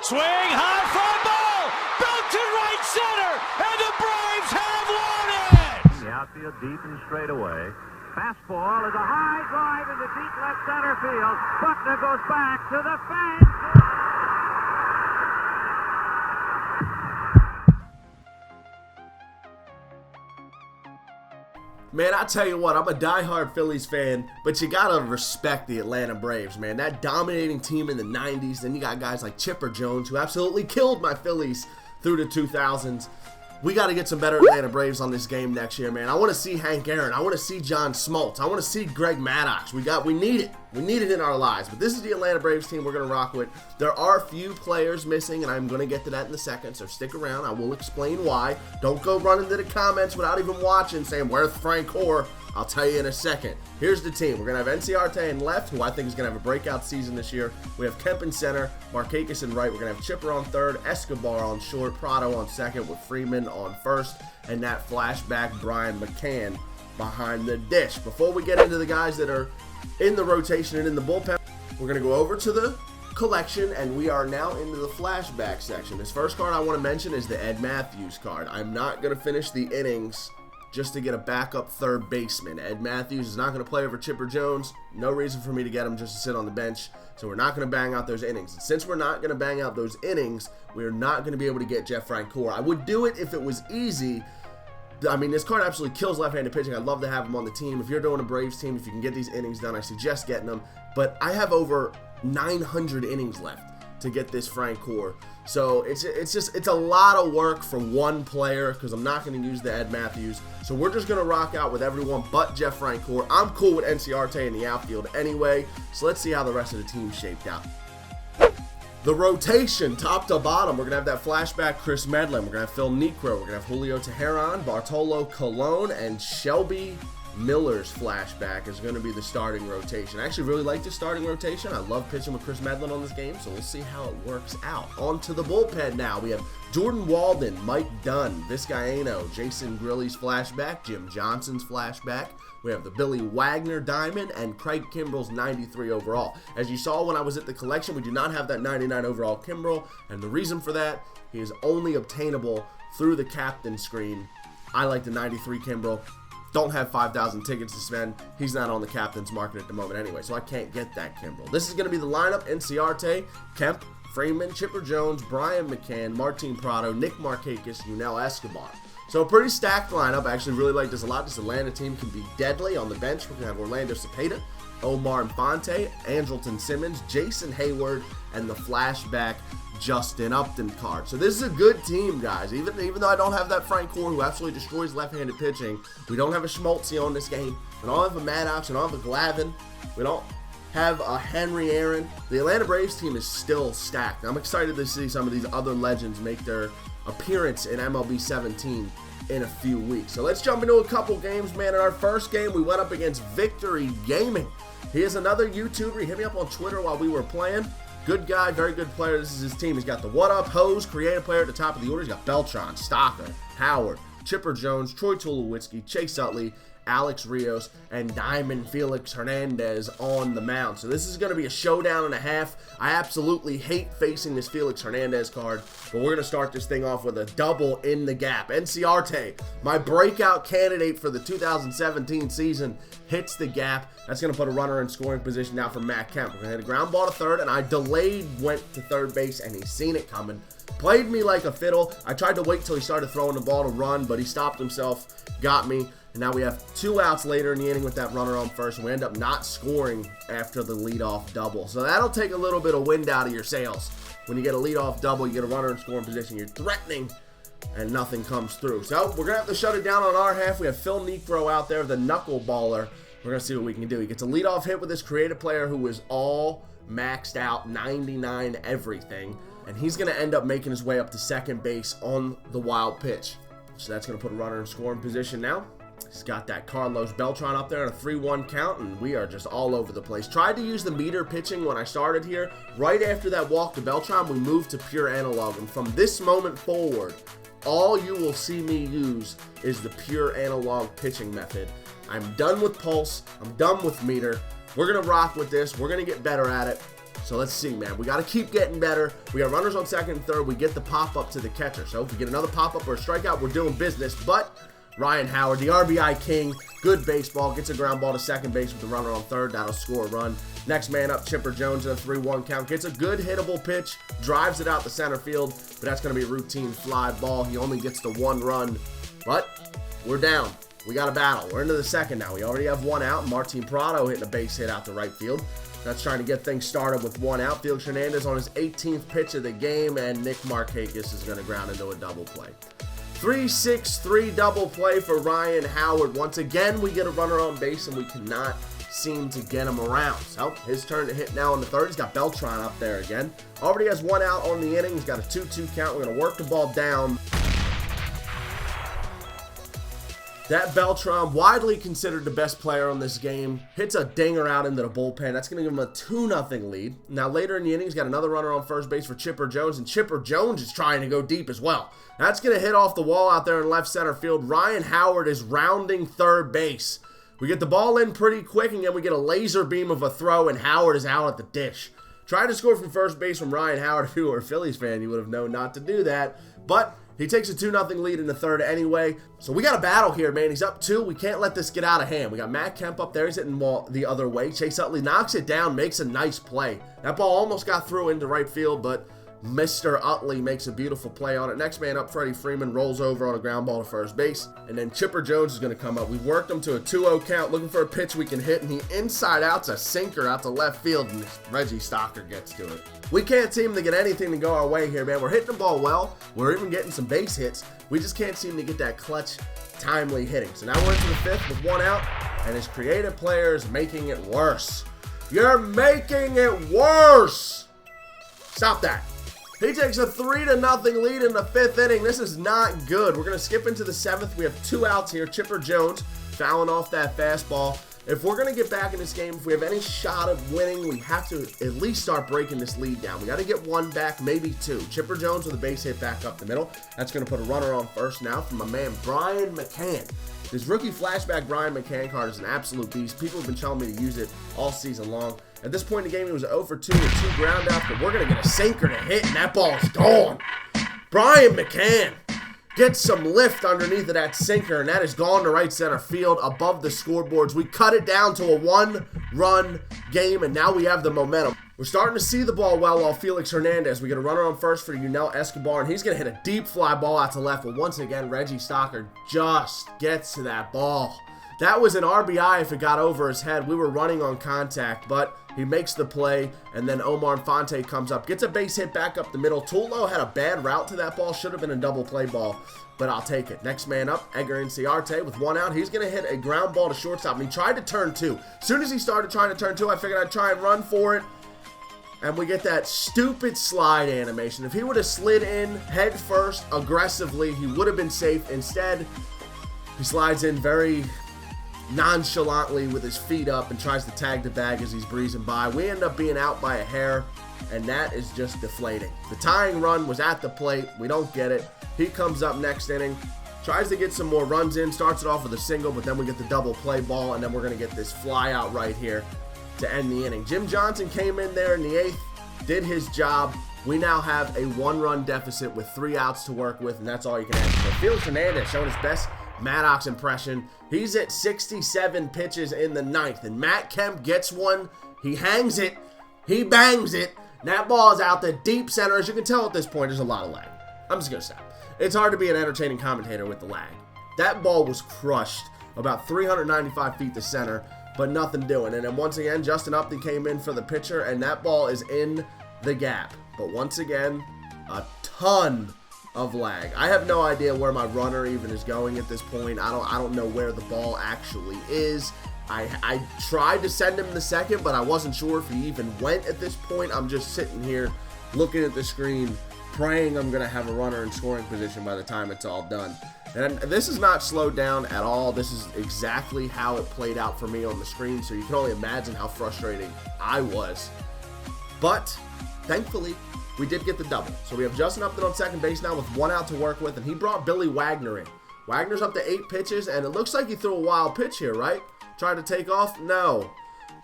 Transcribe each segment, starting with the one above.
Swing, high fly ball, belted right center, and the Braves have won it! The outfield deep and straight away. Fastball is a high drive into deep left center field. Buckner goes back to the fence. Man, I tell you what, I'm a diehard Phillies fan, but you gotta respect the Atlanta Braves, man. That dominating team in the 90s, then you got guys like Chipper Jones, who absolutely killed my Phillies through the 2000s. We got to get some better Atlanta Braves on this game next year, man. I want to see Hank Aaron. I want to see John Smoltz. I want to see Greg Maddux. We need it. We need it in our lives. But this is the Atlanta Braves team we're going to rock with. There are a few players missing, and I'm going to get to that in a second, so stick around. I will explain why. Don't go running to the comments without even watching saying, where's Frank Hoare? I'll tell you in a second. Here's the team. We're going to have NCRT in left, who I think is going to have a breakout season this year. We have Kemp in center, Markakis in right. We're going to have Chipper on third, Escobar on short, Prado on second, with Freeman on first, and that flashback Brian McCann behind the dish. Before we get into the guys that are in the rotation and in the bullpen, we're going to go over to the collection, and we are now into the flashback section. This first card I want to mention is the Ed Matthews card. I'm not going to finish the innings just to get a backup third baseman. Ed Matthews is not going to play over Chipper Jones. No reason for me to get him just to sit on the bench. So we're not going to bang out those innings. And since we're not going to bang out those innings, we're not going to be able to get Jeff Frank Hoare. I would do it if it was easy. I mean, this card absolutely kills left-handed pitching. I'd love to have him on the team. If you're doing a Braves team, if you can get these innings done, I suggest getting them. But I have over 900 innings left to get this Frank Hoare. So it's a lot of work for one player because I'm not going to use the Ed Matthews. So we're just going to rock out with everyone but Jeff Frank Hoare. I'm cool with NCRT in the outfield anyway. So let's see how the rest of the team shaped out. The rotation, top to bottom, we're going to have that flashback Chris Medlin. We're going to have Phil Niekro. We're going to have Julio Teheran, Bartolo Colon, and Shelby Miller's flashback is going to be the starting rotation. I actually really like the starting rotation. I love pitching with Chris Medlin on this game, so we'll see how it works out. On to the bullpen now. We have Jordan Walden, Mike Dunn, Vizcaíno, Jason Grilly's flashback, Jim Johnson's flashback. We have the Billy Wagner diamond and Craig Kimbrell's 93 overall. As you saw when I was at the collection, we do not have that 99 overall Kimbrell, and the reason for that, he is only obtainable through the captain screen. I like the 93 Kimbrell. Don't have 5,000 tickets to spend. He's not on the captain's market at the moment anyway, so I can't get that Kimbrell. This is going to be the lineup. NCRT, Kemp, Freeman, Chipper Jones, Brian McCann, Martin Prado, Nick Markakis, Yunel Escobar. So a pretty stacked lineup. I actually really like this a lot. This Atlanta team can be deadly. On the bench, we're going to have Orlando Cepeda, Omar Infante, Andrelton Simmons, Jason Hayward, and the flashback Justin Upton card. So this is a good team, guys. Even though I don't have that Frank Hoare who absolutely destroys left-handed pitching, we don't have a Schmaltz on this game. We don't have a Maddox. We don't have a Glavine. We don't have a Henry Aaron. The Atlanta Braves team is still stacked. I'm excited to see some of these other legends make their appearance in MLB 17 in a few weeks. So let's jump into a couple games, man. In our first game, we went up against Victory Gaming. He is another YouTuber. He hit me up on Twitter while we were playing. Good guy, very good player. This is his team. He's got the What Up Hose, creative player at the top of the order. He's got Beltran, Stocker, Howard, Chipper Jones, Troy Tulowitzki, Chase Utley, Alex Rios, and Diamond Felix Hernandez on the mound. So this is going to be a showdown and a half. I absolutely hate facing this Felix Hernandez card, but we're going to start this thing off with a double in the gap. NCRT, my breakout candidate for the 2017 season, hits the gap. That's going to put a runner in scoring position now for Matt Kemp. We're going to hit a ground ball to third, and I delayed, went to third base, and he's seen it coming. Played me like a fiddle. I tried to wait till he started throwing the ball to run, but he stopped himself, got me. And now we have 2 outs later in the inning with that runner on first, and we end up not scoring after the leadoff double. So that'll take a little bit of wind out of your sails. When you get a leadoff double, you get a runner in scoring position, you're threatening, and nothing comes through. So we're going to have to shut it down on our half. We have Phil Niekro out there, the knuckleballer. We're going to see what we can do. He gets a leadoff hit with this creative player who is all maxed out, 99 everything, and he's going to end up making his way up to second base on the wild pitch. So that's going to put a runner in scoring position now. He's got that Carlos Beltran up there on a 3-1 count, and we are just all over the place. Tried to use the meter pitching when I started here. Right after that walk to Beltran, we moved to pure analog, and from this moment forward, all you will see me use is the pure analog pitching method. I'm done with pulse. I'm done with meter. We're going to rock with this. We're going to get better at it. So let's see, man. We got to keep getting better. We got runners on second and third. We get the pop-up to the catcher. So if we get another pop-up or a strikeout, we're doing business. But Ryan Howard, the RBI king, good baseball, gets a ground ball to second base with the runner on third. That'll score a run. Next man up, Chipper Jones in a 3-1 count. Gets a good hittable pitch, drives it out to center field, but that's going to be a routine fly ball. He only gets the 1 run, but we're down. We got a battle. We're into the second now. We already have 1 out. Martin Prado hitting a base hit out to right field. That's trying to get things started with 1 out. Felix Hernandez on his 18th pitch of the game, and Nick Markakis is going to ground into a double play. 3-6-3 double play for Ryan Howard. Once again, we get a runner on base, and we cannot seem to get him around. So his turn to hit now in the third. He's got Beltran up there again. Already has 1 out on the inning. He's got a 2-2 count. We're going to work the ball down. That Beltran, widely considered the best player on this game, hits a dinger out into the bullpen. That's going to give him a 2-0 lead. Now, later in the inning, he's got another runner on first base for Chipper Jones, and Chipper Jones is trying to go deep as well. That's going to hit off the wall out there in left center field. Ryan Howard is rounding third base. We get the ball in pretty quick, and then we get a laser beam of a throw, and Howard is out at the dish. Tried to score from first base from Ryan Howard. If you were a Phillies fan, you would have known not to do that. But he takes a 2-0 lead in the third anyway. So we got a battle here, man. He's up 2. We can't let this get out of hand. We got Matt Kemp up there. He's hitting the ball the other way. Chase Utley knocks it down, makes a nice play. That ball almost got through into right field, but Mr. Utley makes a beautiful play on it. Next man up, Freddie Freeman, rolls over on a ground ball to first base. And then Chipper Jones is going to come up. We worked him to a 2-0 count, looking for a pitch we can hit, and he inside out's a sinker out to left field, and Reggie Stocker gets to it. We can't seem to get anything to go our way here, man. We're hitting the ball well. We're even getting some base hits. We just can't seem to get that clutch, timely hitting. So now we're into the 5th with 1 out, and his creative player is making it worse. You're making it worse! Stop that. He takes a 3-0 lead in the 5th inning. This is not good. We're going to skip into the 7th. We have 2 outs here. Chipper Jones fouling off that fastball. If we're going to get back in this game, if we have any shot of winning, we have to at least start breaking this lead down. We got to get 1 back, maybe 2. Chipper Jones with a base hit back up the middle. That's going to put a runner on first now from my man Brian McCann. This rookie flashback Brian McCann card is an absolute beast. People have been telling me to use it all season long. At this point in the game, he was 0 for 2 with 2 ground outs, but we're going to get a sinker to hit, and that ball's gone. Brian McCann gets some lift underneath of that sinker, and that is gone to right center field above the scoreboards. We cut it down to a 1-run game, and now we have the momentum. We're starting to see the ball well off Felix Hernandez. We get a runner on first for Yunel Escobar, and he's going to hit a deep fly ball out to left, but once again, Reggie Stocker just gets to that ball. That was an RBI if it got over his head. We were running on contact, but he makes the play, and then Omar Infante comes up, gets a base hit back up the middle. Tulo had a bad route to that ball. Should have been a double play ball, but I'll take it. Next man up, Edgar Inciarte with 1 out. He's going to hit a ground ball to shortstop, and he tried to turn 2. As soon as he started trying to turn 2, I figured I'd try and run for it, and we get that stupid slide animation. If he would have slid in head first aggressively, he would have been safe. Instead, he slides in very nonchalantly with his feet up and tries to tag the bag as he's breezing by. We end up being out by a hair, and that is just deflating. The tying run was at the plate. We don't get it. He comes up next inning, tries to get some more runs in, starts it off with a single, but then we get the double play ball, and then we're going to get this fly out right here to end the inning. Jim Johnson came in there in the 8th, did his job. We now have a 1-run deficit with 3 outs to work with, and that's all you can ask for. Felix Hernandez showing his best Maddox impression. He's at 67 pitches in the 9th, and Matt Kemp gets one. He hangs it. He bangs it. And that ball is out the deep center. As you can tell at this point, there's a lot of lag. I'm just going to stop. It's hard to be an entertaining commentator with the lag. That ball was crushed about 395 feet to center, but nothing doing. And then once again, Justin Upton came in for the pitcher, and that ball is in the gap. But once again, a ton of lag. I have no idea where my runner even is going at this point. I don't know where the ball actually is. I tried to send him the second, but I wasn't sure if he even went at this point. I'm just sitting here looking at the screen, praying I'm going to have a runner in scoring position by the time it's all done. And this is not slowed down at all. This is exactly how it played out for me on the screen, so you can only imagine how frustrating I was. But thankfully, we did get the double. So we have Justin Upton on second base now with 1 out to work with, and he brought Billy Wagner in. Wagner's up to 8 pitches, and it looks like he threw a wild pitch here, right? Tried to take off? No.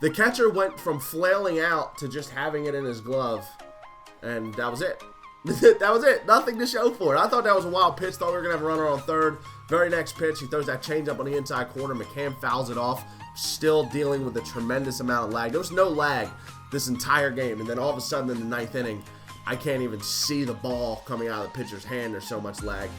The catcher went from flailing out to just having it in his glove, and that was it. That was it. Nothing to show for it. I thought that was a wild pitch. Thought we were going to have a runner on third. Very next pitch, he throws that changeup on the inside corner. McCann fouls it off. Still dealing with a tremendous amount of lag. There was no lag this entire game, and then all of a sudden in the ninth inning, I can't even see the ball coming out of the pitcher's hand. There's so much lag.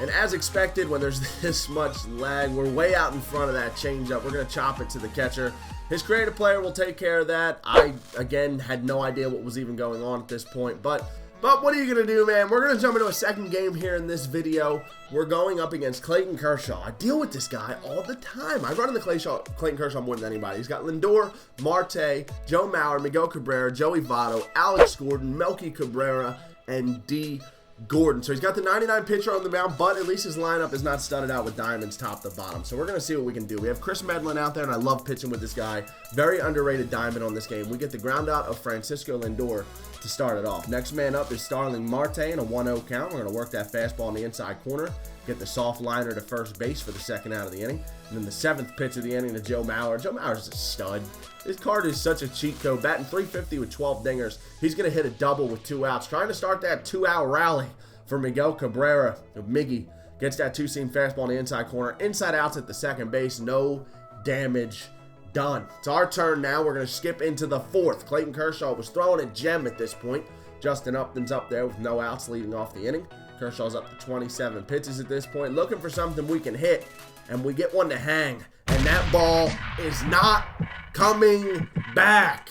And as expected, when there's this much lag, we're way out in front of that changeup. We're going to chop it to the catcher. His creative player will take care of that. I, again, had no idea what was even going on at this point. But what are you going to do, man? We're going to jump into a second game here in this video. We're going up against Clayton Kershaw. I deal with this guy all the time. I run into Clayton Kershaw more than anybody. He's got Lindor, Marte, Joe Mauer, Miguel Cabrera, Joey Votto, Alex Gordon, Melky Cabrera, and D. Gordon. So he's got the 99 pitcher on the mound, but at least his lineup is not studded out with diamonds top to bottom. So we're going to see what we can do. We have Chris Medlin out there, and I love pitching with this guy. Very underrated diamond on this game. We get the ground out of Francisco Lindor to start it off. Next man up is Starling Marte in a 1-0 count. We're going to work that fastball in the inside corner, get the soft liner to first base for the second out of the inning. And then the seventh pitch of the inning to Joe Mauer. Joe Mauer's a stud. This card is such a cheat code. Batting .350 with 12 dingers. He's going to hit a double with 2 outs. Trying to start that 2-out rally for Miguel Cabrera. Miggy gets that two-seam fastball in the inside corner. Inside outs at the second base. No damage done. It's our turn now. We're going to skip into the fourth. Clayton Kershaw was throwing a gem at this point. Justin Upton's up there with no outs leading off the inning. Kershaw's up to 27 pitches at this point. Looking for something we can hit, and we get one to hang. And that ball is not coming back.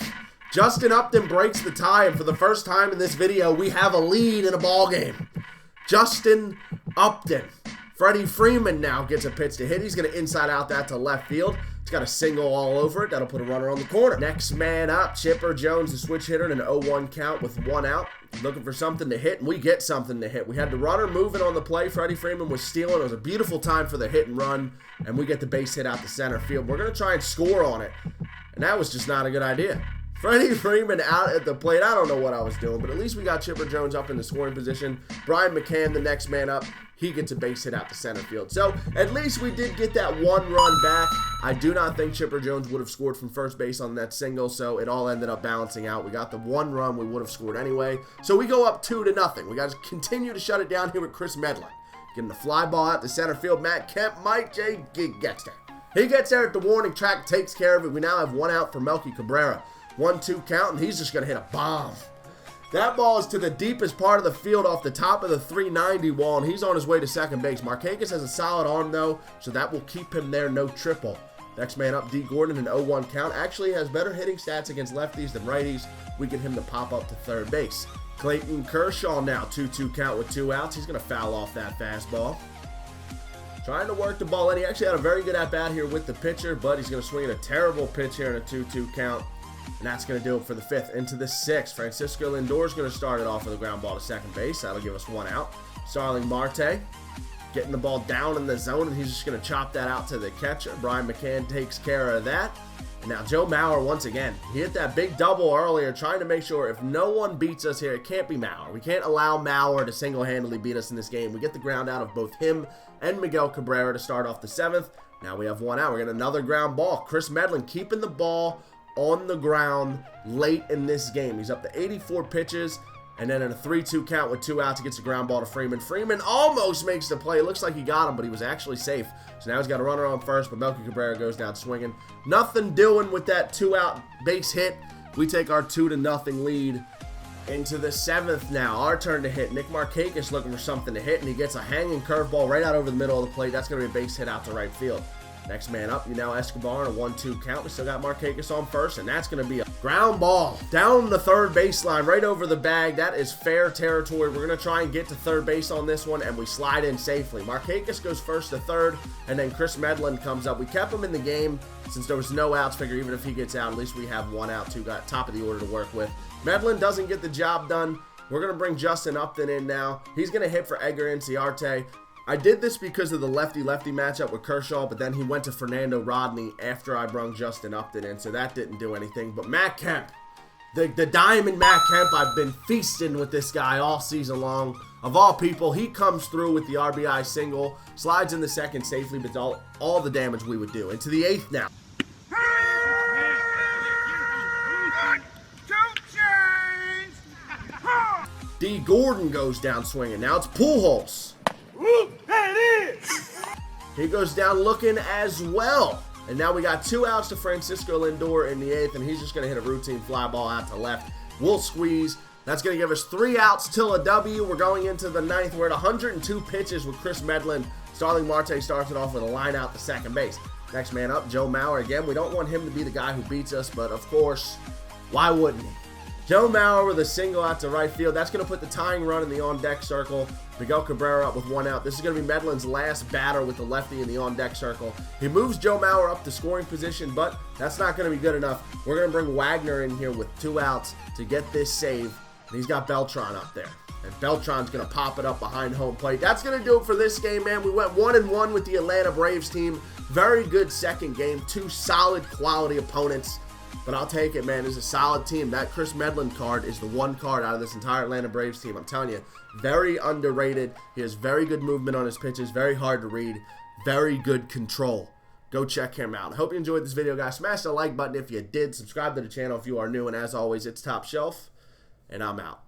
Justin Upton breaks the tie, and for the first time in this video, we have a lead in a ball game. Justin Upton. Freddie Freeman now gets a pitch to hit. He's going to inside out that to left field. He's got a single all over it. That'll put a runner on the corner. Next man up, Chipper Jones, the switch hitter, in an 0-1 count with 1 out. Looking for something to hit, and we get something to hit. We had the runner moving on the play. Freddie Freeman was stealing. It was a beautiful time for the hit and run, and we get the base hit out to center field. We're going to try and score on it, and that was just not a good idea. Freddie Freeman out at the plate. I don't know what I was doing, but at least we got Chipper Jones up in the scoring position. Brian McCann, the next man up, he gets a base hit out to center field. So at least we did get that 1 run back. I do not think Chipper Jones would have scored from first base on that single, so it all ended up balancing out. We got the 1 run we would have scored anyway. So we go up 2-0. We got to continue to shut it down here with Chris Medlin. Getting the fly ball out to center field. Matt Kemp, Mike J. gets there. He gets there at the warning track, takes care of it. We now have 1 out for Melky Cabrera. 1-2 count, and he's just going to hit a bomb. That ball is to the deepest part of the field off the top of the 390 wall, and he's on his way to second base. Markakis has a solid arm, though, so that will keep him there, no triple. Next man up, D. Gordon, an 0-1 count. Actually has better hitting stats against lefties than righties. We get him to pop up to third base. Clayton Kershaw now, 2-2 count with 2 outs. He's going to foul off that fastball. Trying to work the ball in. He actually had a very good at-bat here with the pitcher, but he's going to swing at a terrible pitch here in a 2-2 count. And that's going to do it for the 5th. Into the 6th, Francisco Lindor is going to start it off with a ground ball to second base. That'll give us 1 out. Starling Marte getting the ball down in the zone, and he's just going to chop that out to the catcher. Brian McCann takes care of that. And now Joe Mauer once again. He hit that big double earlier, trying to make sure if no one beats us here, it can't be Mauer. We can't allow Mauer to single-handedly beat us in this game. We get the ground out of both him and Miguel Cabrera to start off the 7th. Now we have 1 out. We're getting another ground ball. Chris Medlin keeping the ball on the ground late in this game. He's up to 84 pitches, and then in a 3-2 count with 2 outs, he gets a ground ball to Freeman. Freeman almost makes the play. It looks like he got him, but he was actually safe. So now he's got a runner on first, but Melky Cabrera goes down swinging. Nothing doing with that 2-out base hit. We take our 2-0 lead into the 7th now. Our turn to hit. Nick Markakis looking for something to hit, and he gets a hanging curveball right out over the middle of the plate. That's going to be a base hit out to right field. Next man up, you now Escobar in a 1-2 count. We still got Markakis on first, and that's going to be a ground ball down the third baseline, right over the bag. That is fair territory. We're going to try and get to third base on this one, and we slide in safely. Markakis goes first to third, and then Chris Medlin comes up. We kept him in the game since there was no outs. Figure even if he gets out, at least we have 1 out, 2 got top of the order to work with. Medlin doesn't get the job done. We're going to bring Justin Upton in now. He's going to hit for Edgar Inciarte. I did this because of the lefty-lefty matchup with Kershaw, but then he went to Fernando Rodney after I brung Justin Upton in, so that didn't do anything. But Matt Kemp, the diamond Matt Kemp, I've been feasting with this guy all season long. Of all people, he comes through with the RBI single, slides in the second safely, but all the damage we would do. Into the 8th now. D. Gordon goes down swinging. Now it's Pujols. There it is! He goes down looking as well. And now we got 2 outs to Francisco Lindor in the 8th, and he's just going to hit a routine fly ball out to left. We'll squeeze. That's going to give us 3 outs till a W. We're going into the 9th. We're at 102 pitches with Chris Medlin. Starling Marte starts it off with a line out to second base. Next man up, Joe Mauer. Again, we don't want him to be the guy who beats us, but of course, why wouldn't he? Joe Mauer with a single out to right field. That's going to put the tying run in the on-deck circle. Miguel Cabrera up with 1 out. This is going to be Medlin's last batter with the lefty in the on-deck circle. He moves Joe Mauer up to scoring position, but that's not going to be good enough. We're going to bring Wagner in here with 2 outs to get this save. And he's got Beltran up there. And Beltran's going to pop it up behind home plate. That's going to do it for this game, man. We went 1-1 with the Atlanta Braves team. Very good second game. 2 solid quality opponents. But I'll take it, man. It's a solid team. That Chris Medlin card is the one card out of this entire Atlanta Braves team. I'm telling you, very underrated. He has very good movement on his pitches. Very hard to read. Very good control. Go check him out. I hope you enjoyed this video, guys. Smash the like button if you did. Subscribe to the channel if you are new. And as always, it's Top Shelf. And I'm out.